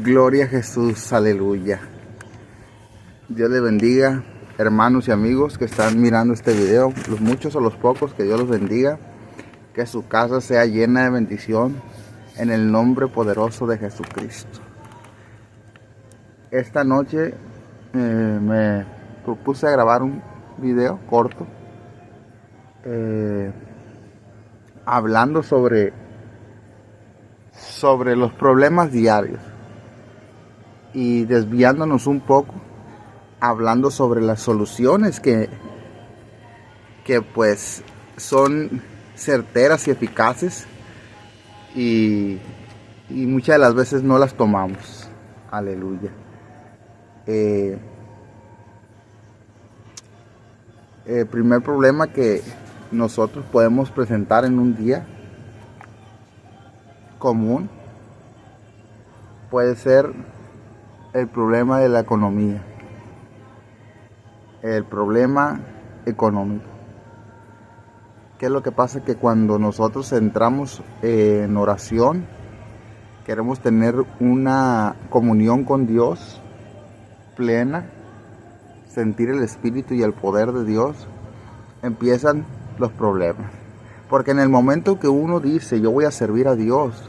Gloria a Jesús, aleluya. Dios les bendiga, hermanos y amigos que están mirando este video, los muchos o los pocos, que Dios los bendiga, que su casa sea llena de bendición en el nombre poderoso de Jesucristo. Esta noche me propuse a grabar un video corto hablando sobre los problemas diarios y desviándonos un poco, hablando sobre las soluciones que pues son certeras y eficaces y muchas de las veces no las tomamos. Aleluya. El primer problema que nosotros podemos presentar en un día común puede ser el problema de la economía, el problema económico. ¿Qué es lo que pasa? Que cuando nosotros entramos en oración, queremos tener una comunión con Dios plena, sentir el Espíritu y el poder de Dios, empiezan los problemas. Porque en el momento que uno dice, yo voy a servir a Dios,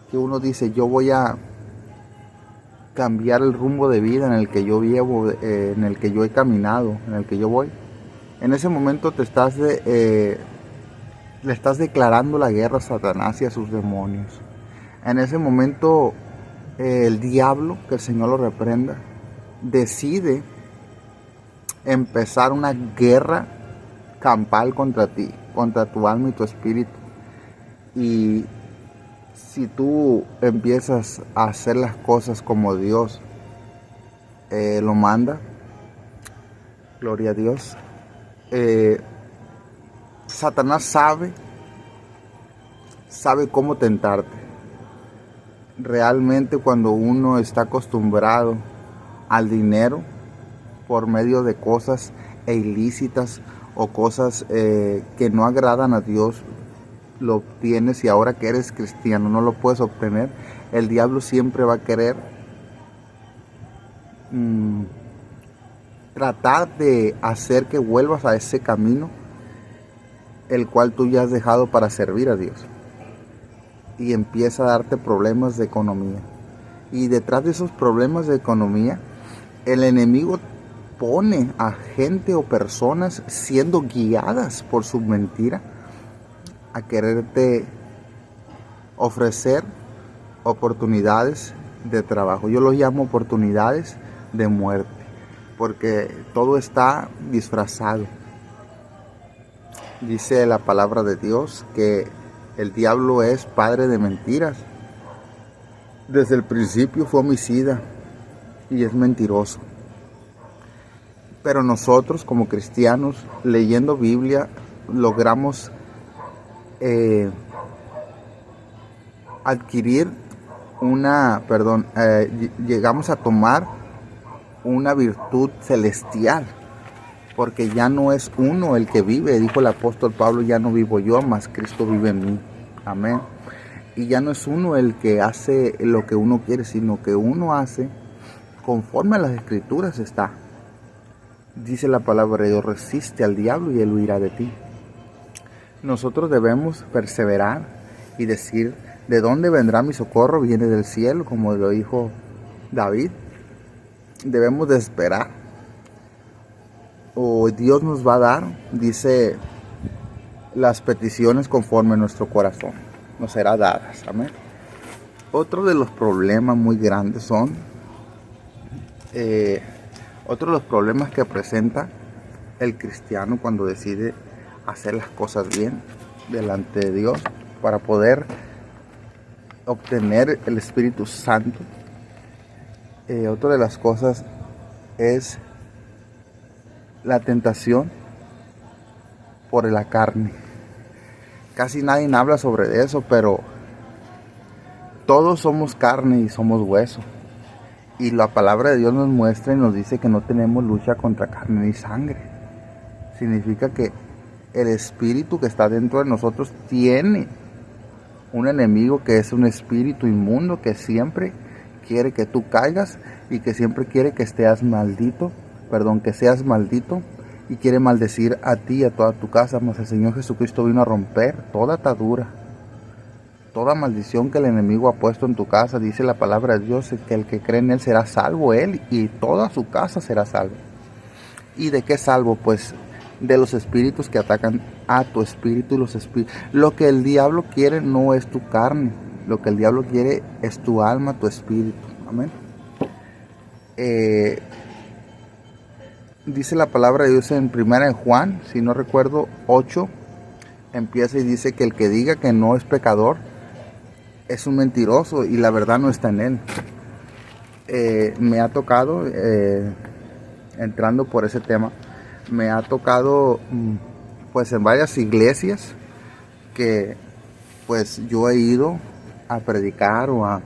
que uno dice, yo voy a cambiar el rumbo de vida en el que yo llevo, en el que yo he caminado, en el que yo voy, en ese momento le estás declarando la guerra a Satanás y a sus demonios. En ese momento el diablo, que el Señor lo reprenda, decide empezar una guerra campal contra ti, contra tu alma y tu espíritu. Y si tú empiezas a hacer las cosas como Dios lo manda, gloria a Dios, Satanás sabe cómo tentarte. Realmente cuando uno está acostumbrado al dinero por medio de cosas ilícitas o cosas que no agradan a Dios, lo obtienes, y ahora que eres cristiano no lo puedes obtener, el diablo siempre va a querer tratar de hacer que vuelvas a ese camino el cual tú ya has dejado para servir a Dios, y empieza a darte problemas de economía. Y detrás de esos problemas de economía, el enemigo pone a gente o personas siendo guiadas por su mentira a quererte ofrecer oportunidades de trabajo. Yo los llamo oportunidades de muerte, porque todo está disfrazado. Dice la palabra de Dios que el diablo es padre de mentiras. Desde el principio fue homicida y es mentiroso. Pero nosotros como cristianos, leyendo Biblia, logramos llegamos a tomar una virtud celestial, porque ya no es uno el que vive, dijo el apóstol Pablo, ya no vivo yo, mas Cristo vive en mí. Amén. Y ya no es uno el que hace lo que uno quiere, sino que uno hace conforme a las escrituras está. Dice la palabra de Dios, resiste al diablo y él huirá de ti. Nosotros debemos perseverar y decir, ¿de dónde vendrá mi socorro? Viene del cielo, como lo dijo David. Debemos de esperar, o Dios nos va a dar, dice, las peticiones conforme a nuestro corazón nos será dadas. Amén. Otro de los problemas muy grandes otro de los problemas que presenta el cristiano cuando decide hacer las cosas bien delante de Dios para poder obtener el Espíritu Santo. Otra de las cosas es la tentación por la carne. Casi nadie habla sobre eso, pero todos somos carne y somos hueso. Y la palabra de Dios nos muestra y nos dice que no tenemos lucha contra carne ni sangre. Significa que el Espíritu que está dentro de nosotros tiene Un enemigo que es un espíritu inmundo que siempre quiere que tú caigas y que siempre quiere que seas maldito, y quiere maldecir a ti y a toda tu casa. Mas el Señor Jesucristo vino a romper toda atadura, toda maldición que el enemigo ha puesto en tu casa. Dice la palabra de Dios que el que cree en Él será salvo, él y toda su casa será salvo. ¿Y de qué salvo? Pues de los espíritus que atacan a tu espíritu. Lo que el diablo quiere no es tu carne, lo que el diablo quiere es tu alma, tu espíritu. Amén. Dice la palabra de Dios en 1 Juan, si no recuerdo, 8, empieza y dice que el que diga que no es pecador es un mentiroso y la verdad no está en él. Me ha tocado, entrando por ese tema, me ha tocado pues en varias iglesias que pues yo he ido a predicar o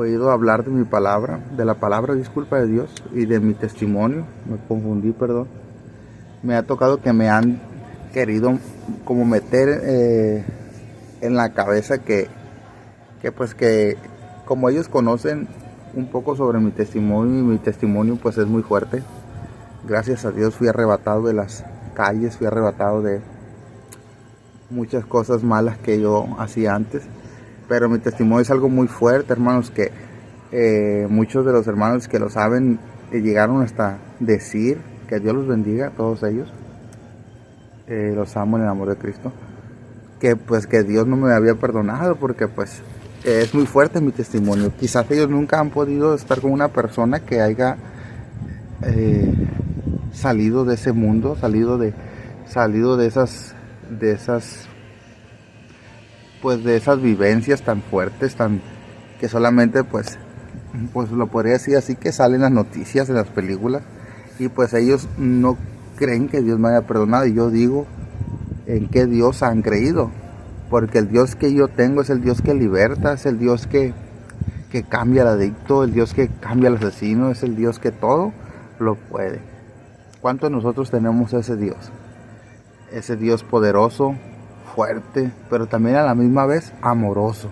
he ido a hablar de mi palabra, de la palabra, disculpa, de Dios, y de mi testimonio. Me confundí, perdón. Me ha tocado que me han querido como meter en la cabeza que pues que como ellos conocen un poco sobre mi testimonio, y mi testimonio pues es muy fuerte. Gracias a Dios fui arrebatado de las calles, fui arrebatado de muchas cosas malas que yo hacía antes. Pero mi testimonio es algo muy fuerte, hermanos, que muchos de los hermanos que lo saben llegaron hasta decir, que Dios los bendiga a todos ellos. Los amo en el amor de Cristo. Que pues que Dios no me había perdonado porque pues es muy fuerte mi testimonio. Quizás ellos nunca han podido estar con una persona que haya salido de ese mundo, salido de esas vivencias tan fuertes, que solamente pues lo podría decir así, que salen las noticias, en las películas, y pues ellos no creen que Dios me haya perdonado. Y yo digo, ¿en qué Dios han creído? Porque el Dios que yo tengo es el Dios que liberta, es el Dios que cambia al adicto, el Dios que cambia al asesino, es el Dios que todo lo puede. ¿Cuántos de nosotros tenemos ese Dios? Ese Dios poderoso, fuerte, pero también a la misma vez amoroso,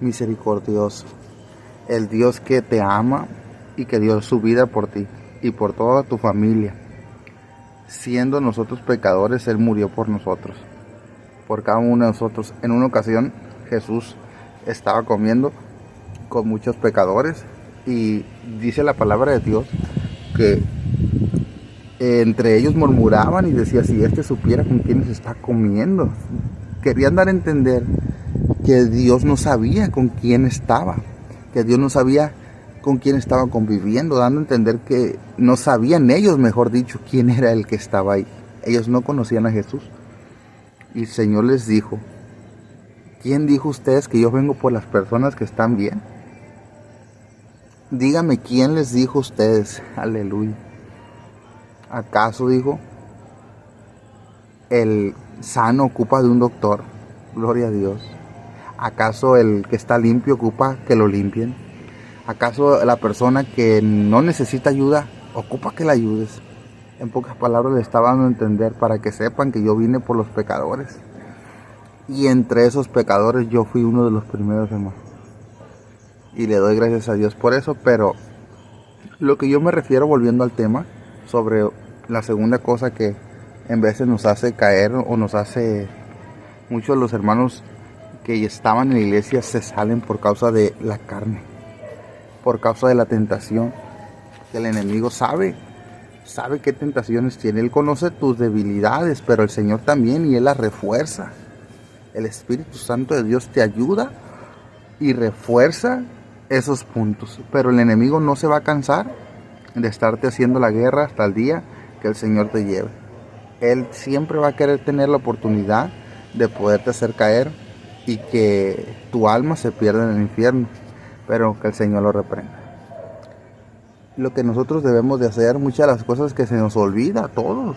misericordioso. El Dios que te ama y que dio su vida por ti y por toda tu familia. Siendo nosotros pecadores, Él murió por nosotros, por cada uno de nosotros. En una ocasión Jesús estaba comiendo con muchos pecadores y dice la palabra de Dios que entre ellos murmuraban y decía, si este supiera con quién se está comiendo. Querían dar a entender que Dios no sabía con quién estaba, que Dios no sabía con quién estaba conviviendo, dando a entender que no sabían ellos, mejor dicho, quién era el que estaba ahí. Ellos no conocían a Jesús. Y el Señor les dijo, ¿quién dijo ustedes que yo vengo por las personas que están bien? Dígame, ¿quién les dijo a ustedes? Aleluya. ¿Acaso, dijo, el sano ocupa de un doctor? Gloria a Dios. ¿Acaso el que está limpio ocupa que lo limpien? ¿Acaso la persona que no necesita ayuda ocupa que la ayudes? En pocas palabras le estaba dando a entender para que sepan que yo vine por los pecadores. Y entre esos pecadores yo fui uno de los primeros, hermanos. Y le doy gracias a Dios por eso. Pero lo que yo me refiero, volviendo al tema, sobre la segunda cosa que en veces nos hace caer o nos hace, muchos de los hermanos que estaban en la iglesia se salen por causa de la carne, por causa de la tentación. Que el enemigo sabe qué tentaciones tiene. Él conoce tus debilidades, pero el Señor también, y Él las refuerza. El Espíritu Santo de Dios te ayuda y refuerza esos puntos. Pero el enemigo no se va a cansar de estarte haciendo la guerra hasta el día que el Señor te lleve. Él siempre va a querer tener la oportunidad de poderte hacer caer y que tu alma se pierda en el infierno, pero que el Señor lo reprenda. Lo que nosotros debemos de hacer, muchas de las cosas que se nos olvida a todos,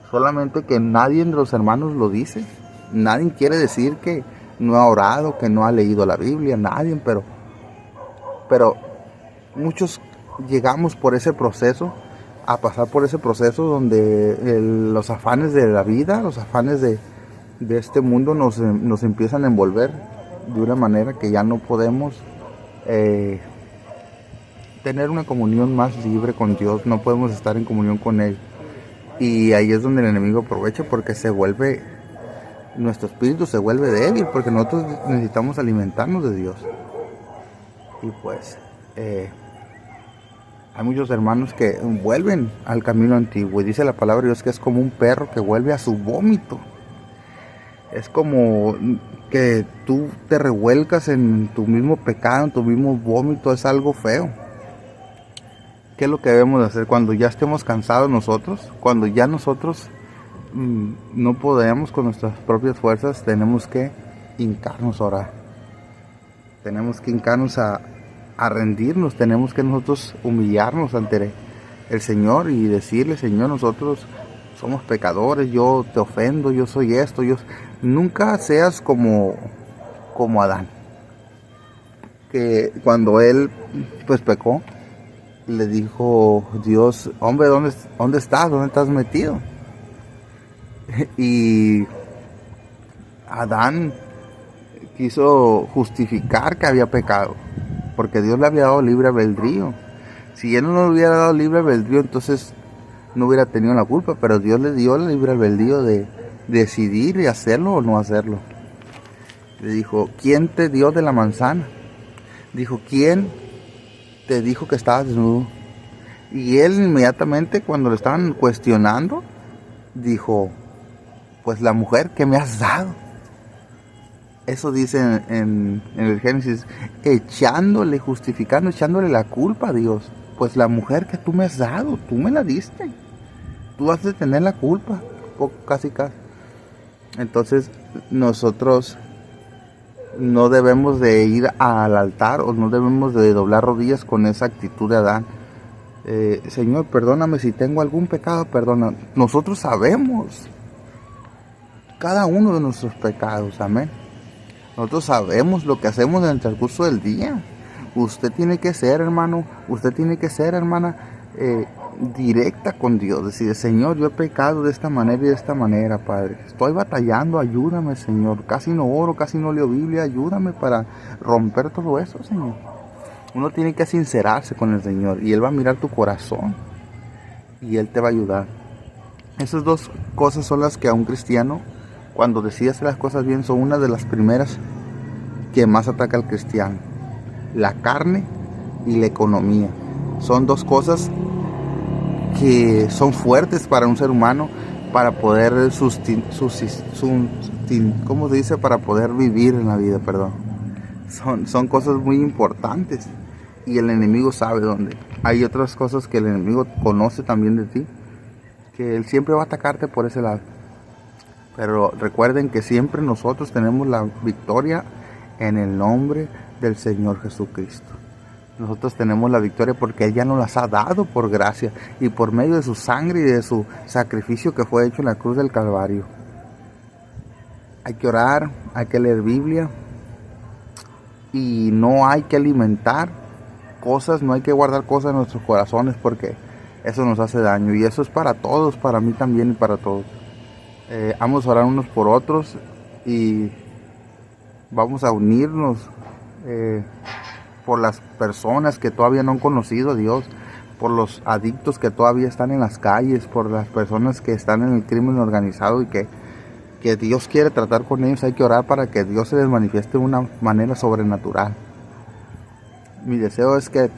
solamente que nadie de los hermanos lo dice. Nadie quiere decir que no ha orado, que no ha leído la Biblia, nadie, pero muchos llegamos por ese proceso, a pasar por ese proceso donde los afanes de la vida, los afanes de este mundo nos empiezan a envolver de una manera que ya no podemos tener una comunión más libre con Dios, no podemos estar en comunión con Él. Y ahí es donde el enemigo aprovecha, porque nuestro espíritu se vuelve débil, porque nosotros necesitamos alimentarnos de Dios. Y pues hay muchos hermanos que vuelven al camino antiguo, y dice la palabra de Dios que es como un perro que vuelve a su vómito. Es como que tú te revuelcas en tu mismo pecado, en tu mismo vómito. Es algo feo. ¿Qué es lo que debemos de hacer cuando ya estemos cansados nosotros? Cuando ya nosotros no podemos con nuestras propias fuerzas, tenemos que hincarnos a orar. Tenemos que hincarnos a rendirnos. Tenemos que nosotros humillarnos ante el Señor y decirle: Señor, nosotros somos pecadores, yo te ofendo, yo soy esto. Nunca seas como Adán, que cuando él pues pecó, le dijo Dios: hombre, ¿dónde estás? ¿Dónde estás metido? Y Adán quiso justificar que había pecado, porque Dios le había dado libre albedrío. Si él no le hubiera dado libre albedrío, entonces no hubiera tenido la culpa, pero Dios le dio el libre albedrío de decidir y hacerlo o no hacerlo. Le dijo: ¿quién te dio de la manzana? Dijo: ¿quién te dijo que estabas desnudo? Y él inmediatamente, cuando le estaban cuestionando, dijo: pues la mujer que me has dado. Eso dice en el Génesis, echándole la culpa a Dios. Pues la mujer que tú me has dado, tú me la diste. Tú has de tener la culpa, casi. Entonces nosotros no debemos de ir al altar, o no debemos de doblar rodillas con esa actitud de Adán. Señor, perdóname si tengo algún pecado, perdona. Nosotros sabemos cada uno de nuestros pecados, amén. Nosotros sabemos lo que hacemos en el transcurso del día. Usted tiene que ser, hermano, usted tiene que ser, hermana, directa con Dios. Decir: Señor, yo he pecado de esta manera y de esta manera, Padre. Estoy batallando, ayúdame, Señor. Casi no oro, casi no leo Biblia. Ayúdame para romper todo eso, Señor. Uno tiene que sincerarse con el Señor, y Él va a mirar tu corazón y Él te va a ayudar. Esas dos cosas son las que a un cristiano, cuando decide hacer las cosas bien, son una de las primeras que más ataca al cristiano: la carne y la economía. Son dos cosas que son fuertes para un ser humano, para poder ¿cómo se dice? Para poder vivir en la vida, perdón. Son cosas muy importantes, y el enemigo sabe dónde. Hay otras cosas que el enemigo conoce también de ti, que él siempre va a atacarte por ese lado. Pero recuerden que siempre nosotros tenemos la victoria en el nombre del Señor Jesucristo. Nosotros tenemos la victoria porque Él ya nos las ha dado por gracia, y por medio de su sangre y de su sacrificio que fue hecho en la cruz del Calvario. Hay que orar, hay que leer Biblia, y no hay que alimentar cosas, no hay que guardar cosas en nuestros corazones, porque eso nos hace daño. Y eso es para todos, para mí también y para todos. Vamos a orar unos por otros, y vamos a unirnos por las personas que todavía no han conocido a Dios, por los adictos que todavía están en las calles, por las personas que están en el crimen organizado y que Dios quiere tratar con ellos. Hay que orar para que Dios se les manifieste de una manera sobrenatural. Mi deseo es que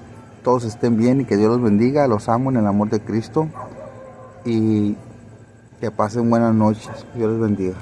todos estén bien y que Dios los bendiga. Los amo en el amor de Cristo, y que pasen buenas noches. Dios les bendiga.